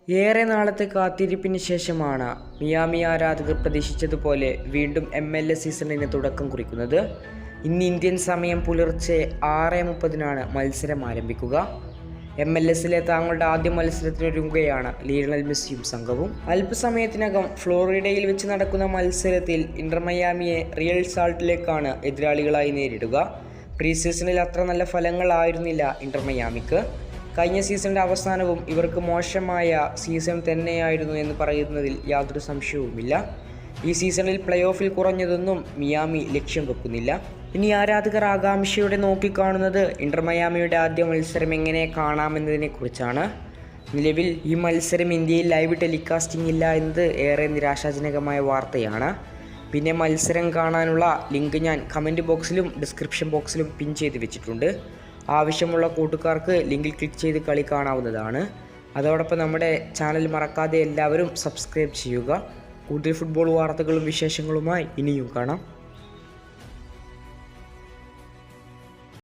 ഏറെ നാളത്തെ കാത്തിരിപ്പിന് ശേഷമാണ് മിയാമി ആരാധകർ പ്രതീക്ഷിച്ചതുപോലെ വീണ്ടും MLS സീസണിന് തുടക്കം കുറിക്കുന്നത്. ഇന്ന് ഇന്ത്യൻ സമയം പുലർച്ചെ 6:30 മത്സരം ആരംഭിക്കുക. MLS തങ്ങളുടെ ആദ്യ മത്സരത്തിനൊരുങ്ങുകയാണ് ലിയണൽ മെസ്സിയും സംഘവും. അല്പസമയത്തിനകം ഫ്ലോറിഡയിൽ വെച്ച് നടക്കുന്ന മത്സരത്തിൽ ഇന്റർ മയാമിയെ റിയൽ സാൾട്ട് ലേക്കാണ് എതിരാളികളായി നേരിടുക. പ്രീ സീസണിൽ അത്ര നല്ല ഫലങ്ങളായിരുന്നില്ല ഇന്റർ മയാമിക്ക്. കഴിഞ്ഞ സീസണിൻ്റെ അവസാനവും ഇവർക്ക് മോശമായ സീസൺ തന്നെയായിരുന്നു എന്ന് പറയുന്നതിൽ യാതൊരു സംശയവുമില്ല. ഈ സീസണിൽ പ്ലേ ഓഫിൽ കുറഞ്ഞതൊന്നും മിയാമി ലക്ഷ്യം വെക്കുന്നില്ല. ഇനി ആരാധകർ ആകാംക്ഷയോടെ നോക്കിക്കാണുന്നത് ഇന്റർ മയാമിയുടെ ആദ്യ മത്സരം എങ്ങനെ കാണാമെന്നതിനെക്കുറിച്ചാണ്. നിലവിൽ ഈ മത്സരം ഇന്ത്യയിൽ ലൈവ് ടെലികാസ്റ്റിംഗ് ഇല്ല എന്നത് ഏറെ നിരാശാജനകമായ വാർത്തയാണ്. പിന്നെ മത്സരം കാണാനുള്ള ലിങ്ക് ഞാൻ കമൻറ്റ് ബോക്സിലും ഡിസ്ക്രിപ്ഷൻ ബോക്സിലും പിൻ ചെയ്ത് വെച്ചിട്ടുണ്ട്. ആവശ്യമുള്ള കൂട്ടുകാർക്ക് ലിങ്കിൽ ക്ലിക്ക് ചെയ്ത് കളി കാണാവുന്നതാണ്. അതോടൊപ്പം നമ്മുടെ ചാനൽ മറക്കാതെ എല്ലാവരും സബ്സ്ക്രൈബ് ചെയ്യുക. കൂടുതൽ ഫുട്ബോൾ വാർത്തകളും വിശേഷങ്ങളുമായി ഇനിയും കാണാം.